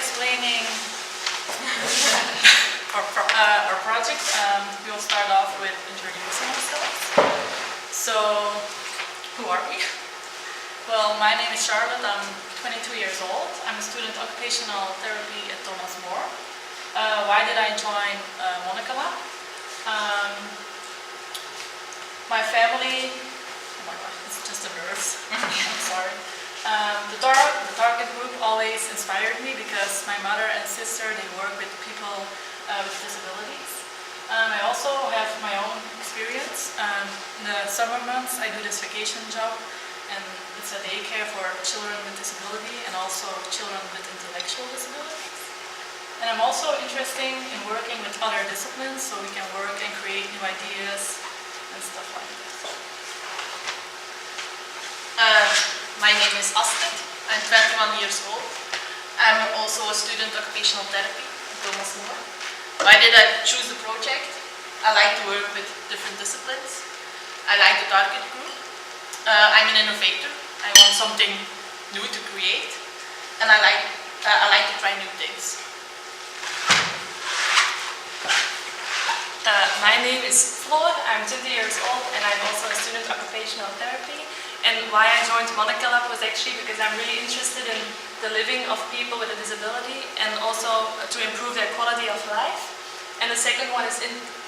explaining our project, we will start off with introducing ourselves. So, who are we? Well, my name is Charlotte, I'm 22 years old. I'm a student occupational therapy at Thomas More. Why did I join Monnikenlab? My family, oh my god, it's just the nerves, I'm sorry. The target group always inspired me because my mother and sister, they work with people with disabilities. I also have my own experience. In the summer months I do this vacation job, and it's a daycare for children with disability and also children with intellectual disabilities. And I'm also interested in working with other disciplines so we can work and create new ideas and stuff like that. My name is Astrid. I'm 21 years old. I'm also a student occupational therapy at Thomas More. Why did I choose the project? I like to work with different disciplines. I like the target group. I'm an innovator. I want something new to create, and I like to try new things. My name is Floor, I'm 20 years old and I'm also a student occupational therapy. And why I joined Monnikenlab was actually because I'm really interested in the living of people with a disability and also to improve their quality of life. And the second one is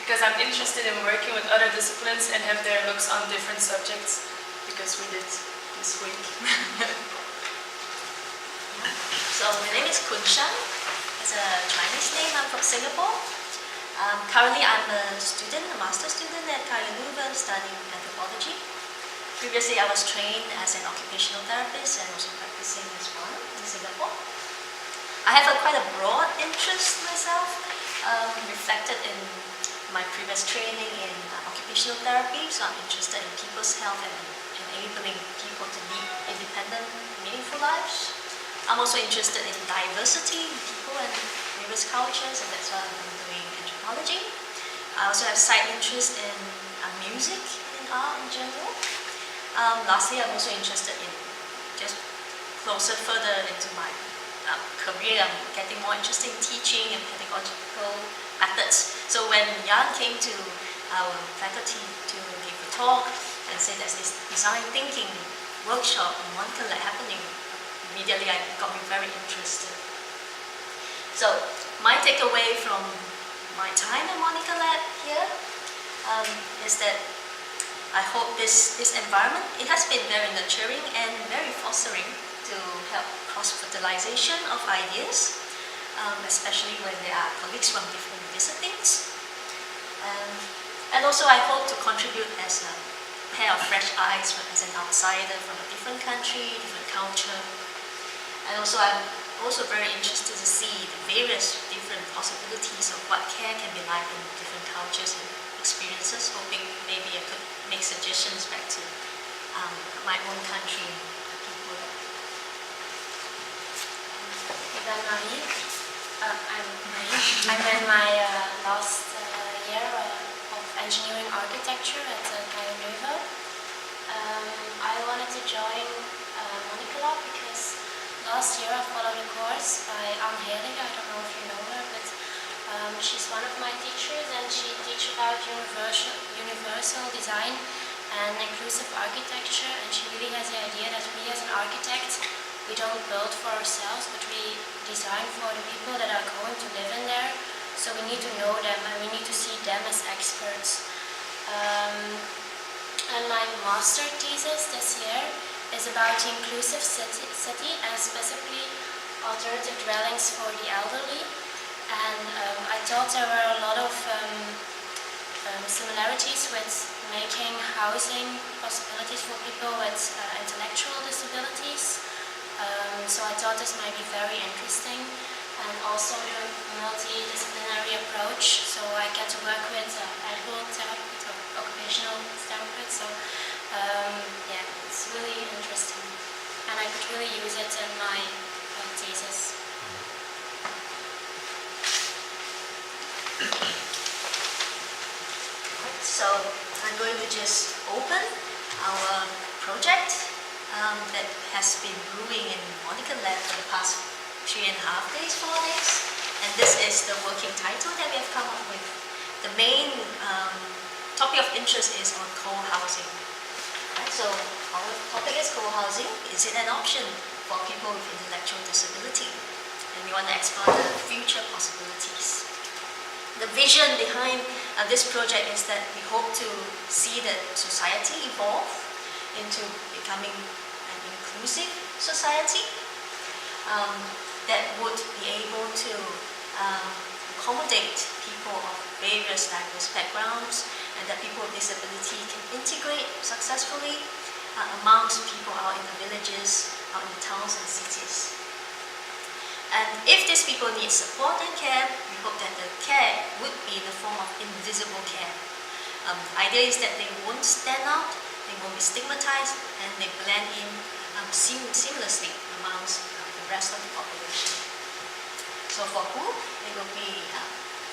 because I'm interested in working with other disciplines and have their looks on different subjects, because we did this week. So my name is Kunshan. It's a Chinese name. I'm from Singapore. Currently I'm a master's student at Monnikenlab studying anthropology. Previously I was trained as an occupational therapist and also practicing as one in Singapore. I have quite a broad interest myself, reflected in my previous training in occupational therapy. So I'm interested in people's health and enabling people to lead independent, meaningful lives. I'm also interested in diversity in people and various cultures, and that's why I'm doing anthropology. I also have side interest in music and art in general. Lastly, I'm also interested in just further into my career. I'm getting more interested in teaching and pedagogical methods. So when Jan came to our faculty to give a talk and said there's this design thinking workshop in Monnikenlab happening, immediately it got me very interested. So my takeaway from my time at Monnikenlab here is that I hope this environment, it has been very nurturing and very fostering to help cross-fertilization of ideas, especially when there are colleagues from different disciplines. And also I hope to contribute as a pair of fresh eyes as an outsider from a different country, different culture. And also I'm also very interested to see the various different possibilities of what care can be like in different cultures and experiences, hoping maybe I could make suggestions back to my own country and the people there. I'm Marie. I'm in my last year of engineering architecture at Monnikenlab. I wanted to join Monnikenlab because last year I followed a course by Anne Helig. I don't know if you know her, but she's one of my teachers, and she teaches about universal design and inclusive architecture, and she really has the idea that we as an architect, we don't build for ourselves, but we design for the people that are going to live in there. So we need to know them and we need to see them as experts. And my master thesis this year is about the inclusive city and specifically alternative dwellings for the elderly. And I thought there were a lot of similarities with making housing possibilities for people with intellectual disabilities. So I thought this might be very interesting, and also the multidisciplinary approach. So I get to work with medical therapists or occupational therapists. So yeah, it's really interesting, and I could really use it in my thesis. So I'm going to just open our project that has been brewing in Monnikenlab for the past 3.5 days, 4 days. And this is the working title that we have come up with. The main topic of interest is on co-housing. Right, so our topic is co-housing. Is it an option for people with intellectual disability? And we want to explore the future possibilities. The vision behind this project is that we hope to see the society evolve into becoming an inclusive society that would be able to accommodate people of various diverse backgrounds, and that people with disability can integrate successfully amongst people out in the villages, out in the towns and cities. And if these people need support and care, we hope that the care would be in the form of invisible care. The idea is that they won't stand out, they won't be stigmatized, and they blend in seamlessly amongst the rest of the population. So for who? It will be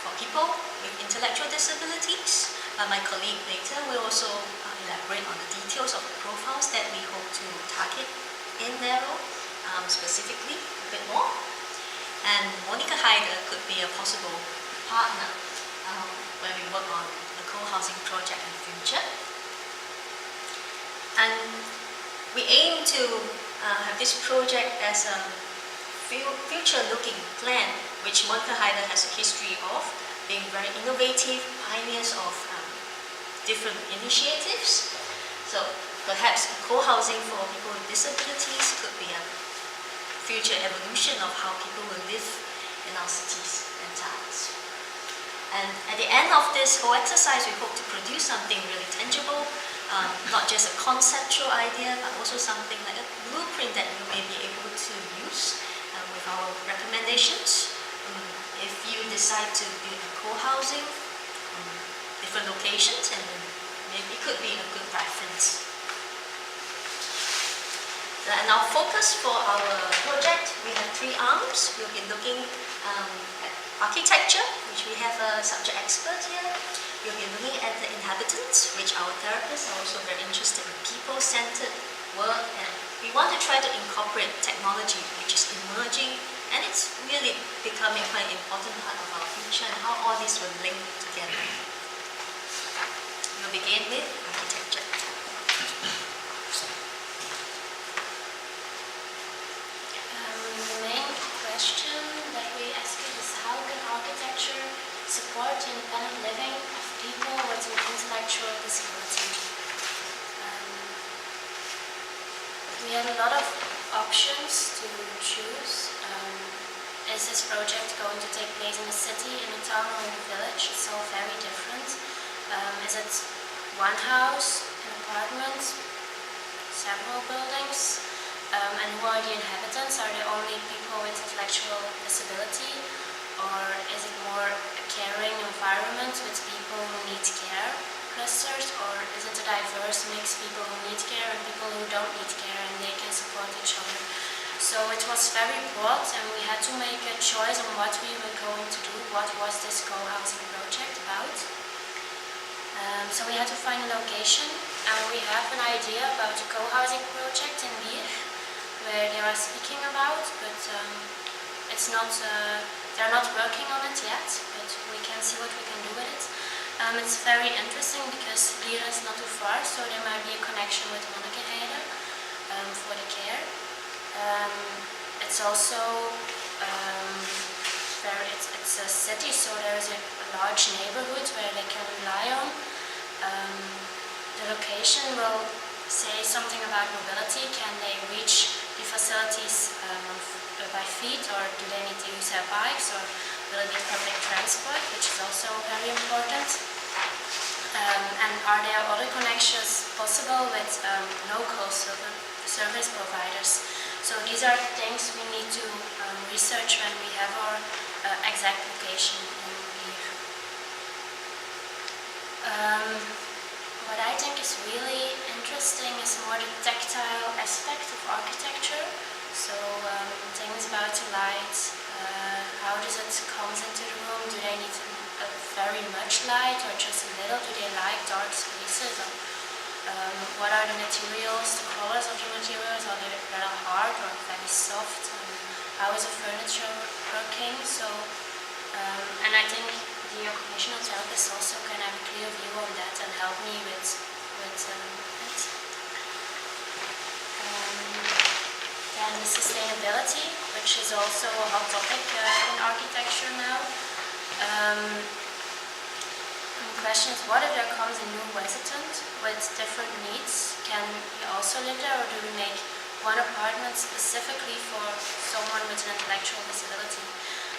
for people with intellectual disabilities. My colleague later will also elaborate on the details of the profiles that we hope to target in Narrow specifically a bit more. And Monica Heider could be a possible partner when we work on the co-housing project in the future. And we aim to have this project as a future-looking plan, which Monica Heider has a history of being very innovative, pioneers of different initiatives. So perhaps co-housing for people with disabilities could be a future evolution of how people will live in our cities and towns. And at the end of this whole exercise, we hope to produce something really tangible, not just a conceptual idea, but also something like a blueprint that you may be able to use with our recommendations. If you decide to build a co-housing, different locations, and maybe it could be a good reference. And our focus for our project, we have 3 arms. We'll be looking at architecture, which we have a subject expert here. We'll be looking at the inhabitants, which our therapists are also very interested in people-centered work. And we want to try to incorporate technology, which is emerging, and it's really becoming quite an important part of our future, and how all this will link together. We'll begin with architecture. The main question that we ask is how can architecture support the independent living of people with an intellectual disability? We had a lot of options to choose. Is this project going to take place in a city, in a town, or in a village? It's all very different. Is it one house, an apartment, several buildings? And who are the inhabitants? Are they only people with intellectual disability? Or is it more a caring environment with people who need care clusters? Or is it a diverse mix, people who need care and people who don't need care, and they can support each other? So it was very broad, and we had to make a choice on what we were going to do. What was this co-housing project about? So we had to find a location, and we have an idea about a co-housing project in Bier, where they are speaking about, but it's not, they're not working on it yet, but we can see what we can do with it. It's very interesting because Bier is not too far, so there might be a connection with Monnikenlab for the care. It's also it's a city, so there's a large neighborhood where they can rely on. The location will say something about mobility. Can they reach the facilities by feet, or do they need to use their bikes, or will it be public transport, which is also very important? And are there other connections possible with local service providers? So these are things we need to research when we have our exact location in here. What I think is really interesting is more the tactile aspect of architecture. So things about the light, how does it come into the room? Do they need very much light or just a little? Do they like dark spaces? What are the materials, the colors of the materials? Are they very hard or very soft? how is a furniture working. So, and I think the occupational therapist also can have a clear view on that and help me with it. Then the sustainability, which is also a hot topic in architecture now. The question is, what if there comes a new resident with different needs? Can he also live there, or do we make one apartment specifically for someone with an intellectual disability?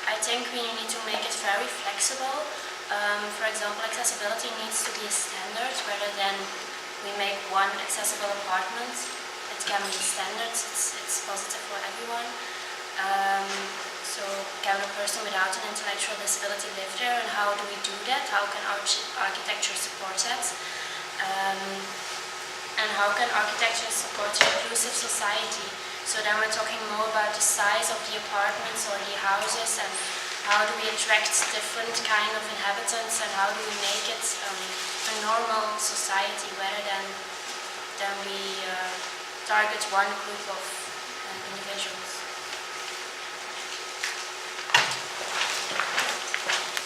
I think we need to make it very flexible. For example, accessibility needs to be a standard rather than we make one accessible apartment. It can be standards, it's positive for everyone. So can a person without an intellectual disability live there, and how do we do that? How can architecture support that? And how can architecture support an inclusive society? So then we're talking more about the size of the apartments or the houses, and how do we attract different kind of inhabitants, and how do we make it a normal society rather than we target one group of individuals.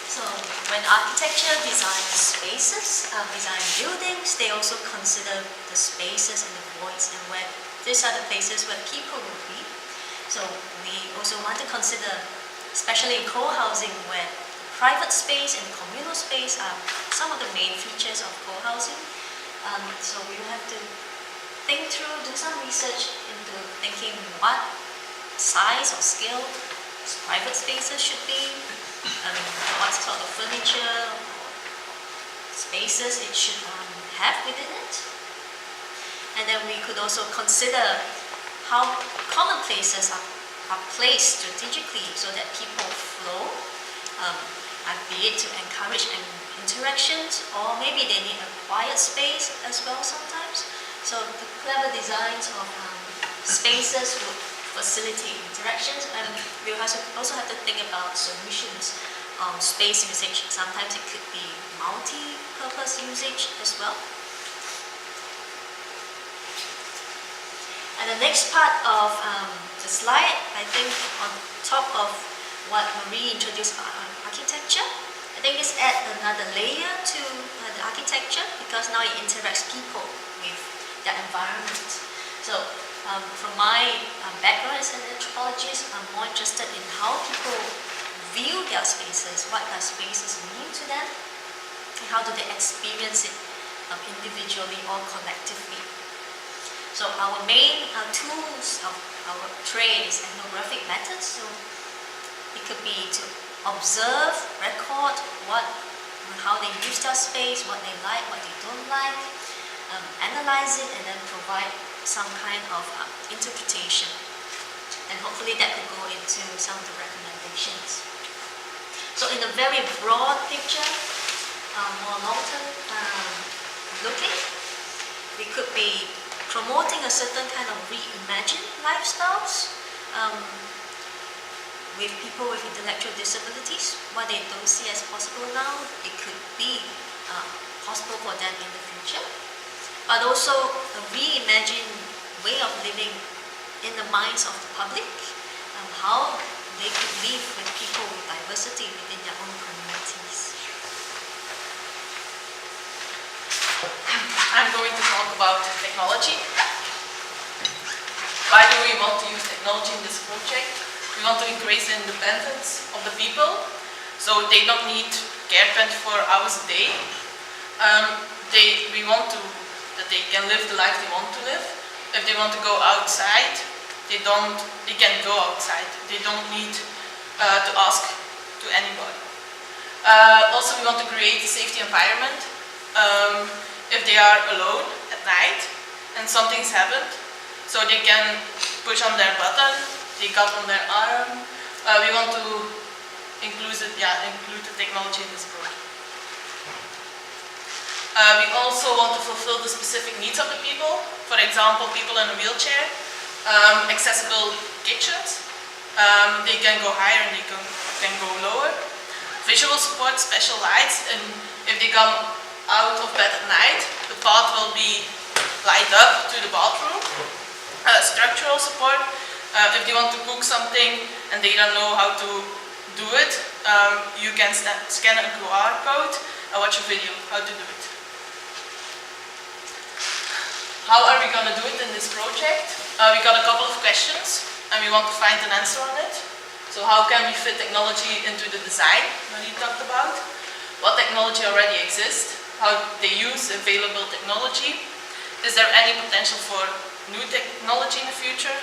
So when architecture designs spaces, design buildings, they also consider the spaces and the voids, and where these are the places where people will be. So we also want to consider, especially in co-housing, where the private space and the communal space are some of the main features of co-housing. So we will have to think through, do some research into thinking what size or scale private spaces should be, what sort of furniture or spaces it should have within it. And then we could also consider how common places are placed strategically so that people flow, be it to encourage interactions, or maybe they need a quiet space as well sometimes. So the clever designs of spaces would facilitate interactions, and we also have to think about solutions. Space usage, sometimes it could be multi-purpose usage as well. And the next part of the slide, I think on top of what Marie introduced on architecture, I think it's add another layer to the architecture, because now it interacts people with their environment. So from my background as an anthropologist, I'm more interested in how people view their spaces, what their spaces mean to them, and how do they experience it individually or collectively. So our main tools of our trade is ethnographic methods. So it could be to observe, record how they use their space, what they like, what they don't like, analyze it, and then provide some kind of interpretation. And hopefully that could go into some of the recommendations. So in a very broad picture, more long-term looking, we could be promoting a certain kind of reimagined lifestyles with people with intellectual disabilities. What they don't see as possible now, it could be possible for them in the future. But also a reimagined way of living in the minds of the public, how they could live with people with diversity within their own communities. I'm going to talk about technology. Why do we want to use technology in this project? We want to increase the independence of the people, so they don't need care 24 hours a day. We want that they can live the life they want to live. If they want to go outside, they can go outside. They don't need to ask to anybody. Also, we want to create a safety environment. If they are alone at night and something's happened, so they can push on their button, they got on their arm. We want to include the technology in this project. We also want to fulfill the specific needs of the people. For example, people in a wheelchair, accessible kitchens. They can go higher and they can go lower. Visual support, special lights, and if they come out of bed at night, the path will be light up to the bathroom. Structural support, if they want to cook something, and they don't know how to do it, you can scan a QR code and watch a video how to do it. How are we going to do it in this project? We got a couple of questions and we want to find an answer on it. So how can we fit technology into the design that we talked about? What technology already exists? How they use available technology? Is there any potential for new technology in the future?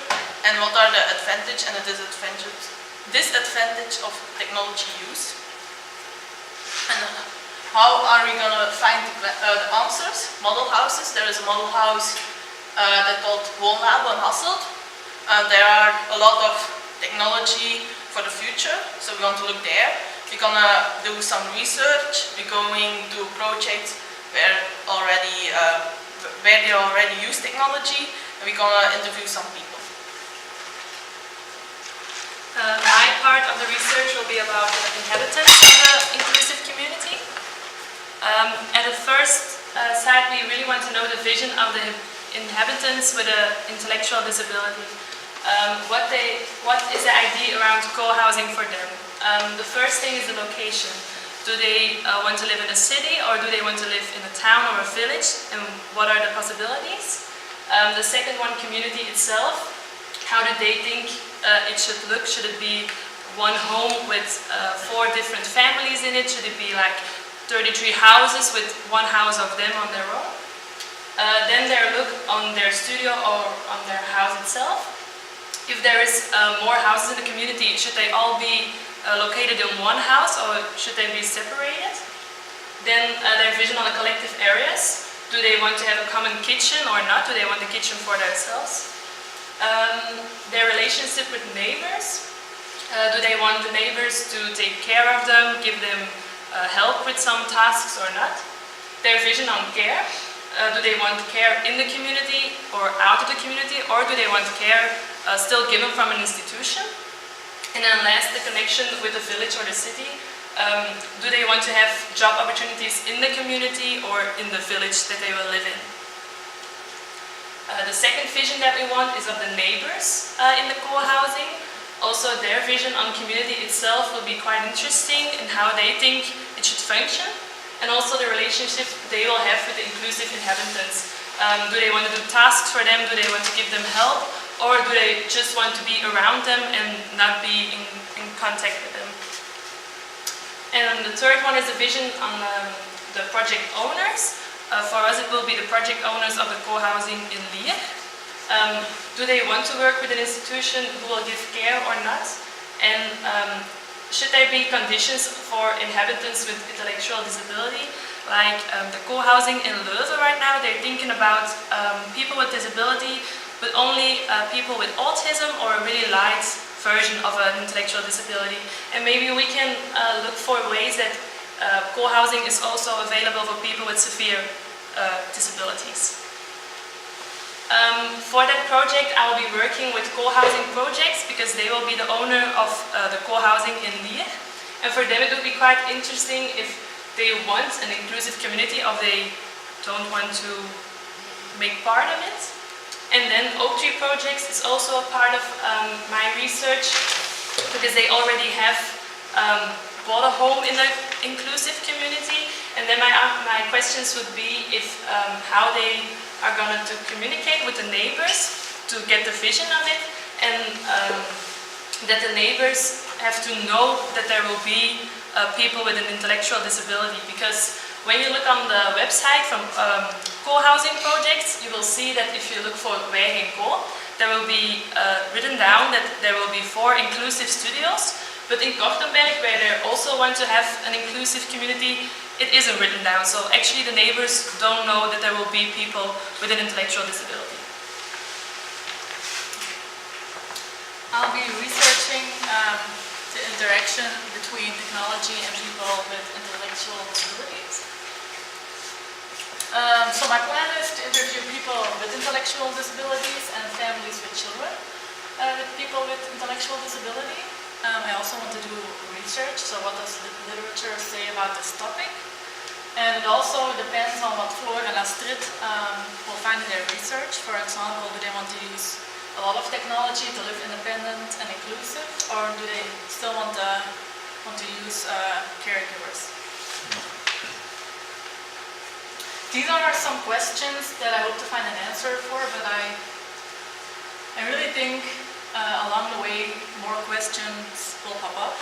And what are the advantage and the disadvantage of technology use? And how are we going to find the answers? Model houses. There is a model house that's called Monnikenlab in Hasselt. There are a lot of technology for the future, so we want to look there. We're going to do some research. We're going to projects where they already use technology, and we're going to interview some people. My part of the research will be about the inhabitants of the inclusive community. At the first side, we really want to know the vision of the inhabitants with an intellectual disability. What is the idea around co-housing for them? The first thing is the location. Do they want to live in a city, or do they want to live in a town or a village? And what are the possibilities? The second one, community itself. How do they think it should look? Should it be one home with 4 different families in it? Should it be like 33 houses with one house of them on their own? Then their look on their studio or on their house itself. If there is more houses in the community, should they all be located in one house, or should they be separated? Then their vision on the collective areas. Do they want to have a common kitchen or not? Do they want the kitchen for themselves? Their relationship with neighbors. Do they want the neighbors to take care of them, give them help with some tasks or not? Their vision on care. Do they want care in the community or out of the community, or do they want care still given from an institution? And then last, the connection with the village or the city. Do they want to have job opportunities in the community or in the village that they will live in? The second vision that we want is of the neighbors in the co-housing. Also, their vision on community itself will be quite interesting in how they think it should function, and also the relationship they will have with the inclusive inhabitants. Do they want to do tasks for them? Do they want to give them help? Or do they just want to be around them and not be in contact with them? And the third one is the vision on the project owners. For us, it will be the project owners of the co-housing in Lier. Do they want to work with an institution who will give care or not? And should there be conditions for inhabitants with intellectual disability? Like the co-housing in Leuven right now, they're thinking about people with disability, but only people with autism or a really light version of an intellectual disability. And maybe we can look for ways that co-housing is also available for people with severe disabilities. For that project, I will be working with co-housing projects because they will be the owner of the co-housing in Lier. And for them it will be quite interesting if they want an inclusive community or they don't want to make part of it. And then Oak Tree Projects is also a part of my research because they already have bought a home in the inclusive community. And then my questions would be if how they are going to communicate with the neighbors to get the vision of it, and that the neighbors have to know that there will be people with an intellectual disability. Because when you look on the website from co-housing projects, you will see that if you look for Wij en Co, there will be written down that there will be 4 inclusive studios. But in Kortenberg, where they also want to have an inclusive community, it isn't written down. So actually the neighbors don't know that there will be people with an intellectual disability. I'll be researching the interaction between technology and people with intellectual disabilities. So my plan is to interview people with intellectual disabilities and families with children with people with intellectual disability. I also want to do research, so what does the literature say about this topic? And it also depends on what Floor and Astrid will find in their research. For example, do they want to use a lot of technology to live independent and inclusive, or do they still want to use caregivers? These are some questions that I hope to find an answer for, but I really think along the way more questions will pop up.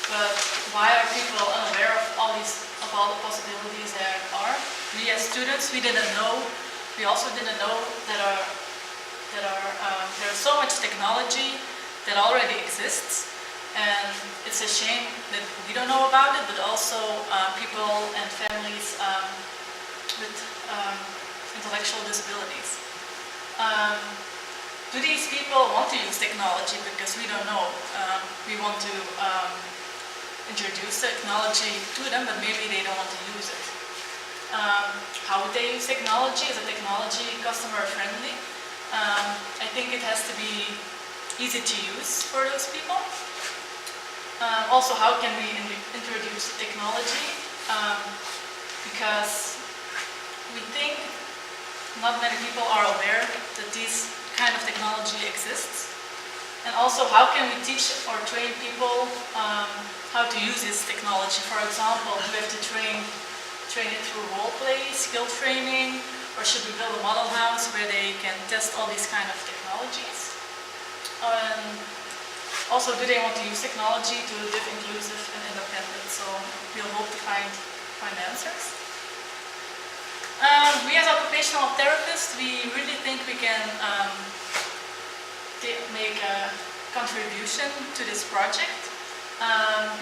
But why are people unaware of all the possibilities there are? We as students, we also didn't know that there's so much technology that already exists, and it's a shame that we don't know about it, but also people and families with intellectual disabilities. Do these people want to use technology? Because we don't know. We want to introduce technology to them, but maybe they don't want to use it. How would they use technology? Is the technology customer friendly? I think it has to be easy to use for those people. Also, how can we introduce technology? Because we think not many people are aware that these kind of technology exists. And also, how can we teach or train people how to use this technology? For example, do we have to train it through role play, skill training, or should we build a model house where they can test all these kind of technologies? Also, do they want to use technology to live inclusive and independent? So we'll hope to find answers. We as occupational therapists, we really think we can make a contribution to this project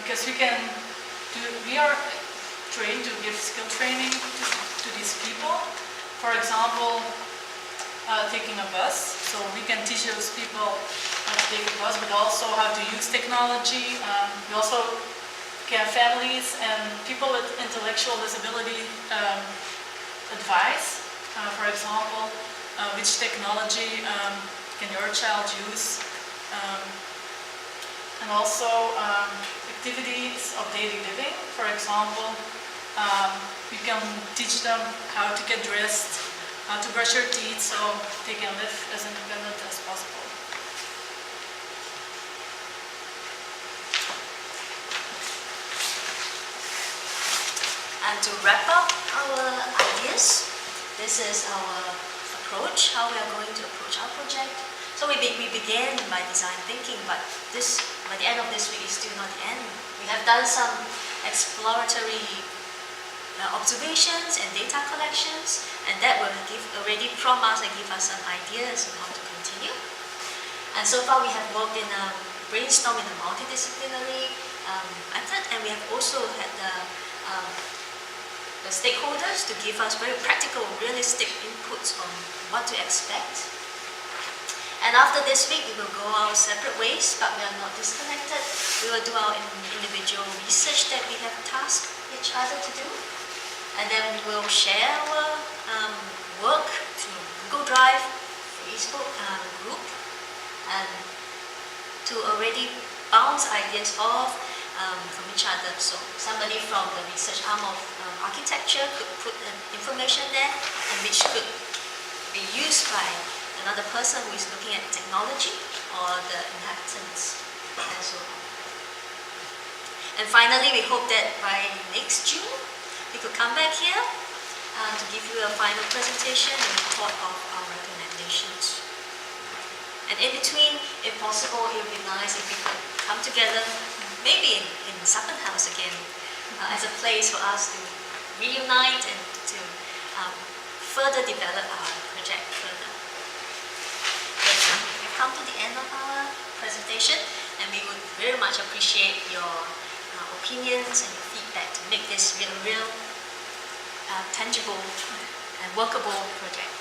because we are trained to give skill training to these people. For example, taking a bus, so we can teach those people how to take a bus, but also how to use technology. We also give families and people with intellectual disability advice. For example, which technology can your child use? And also activities of daily living. For example, we can teach them how to get dressed, how to brush their teeth, so they can live as independent as possible. And to wrap up our ideas, this is our approach, how we are going to approach our project. So we began by design thinking, but by the end of this week is still not the end. We have done some exploratory observations and data collections, and that will already prompt us and give us some ideas on how to continue. And so far we have worked in a brainstorm in a multidisciplinary method, and we have also had the stakeholders to give us very practical, realistic inputs on what to expect. And after this week, we will go our separate ways, but we are not disconnected. We will do our individual research that we have tasked each other to do. And then we will share our work through Google Drive, Facebook group, and to already bounce ideas off from each other. So somebody from the research arm of architecture could put information there, and which could be used by another person who is looking at technology or the inhabitants and so on. And finally, we hope that by next June, we could come back here to give you a final presentation and report of our recommendations. And in between, if possible, it would be nice if we could come together, maybe in Sapan House again, as a place for us to reunite and to further develop our project further. We've come to the end of our presentation, and we would very much appreciate your opinions and your feedback to make this a real tangible and workable project.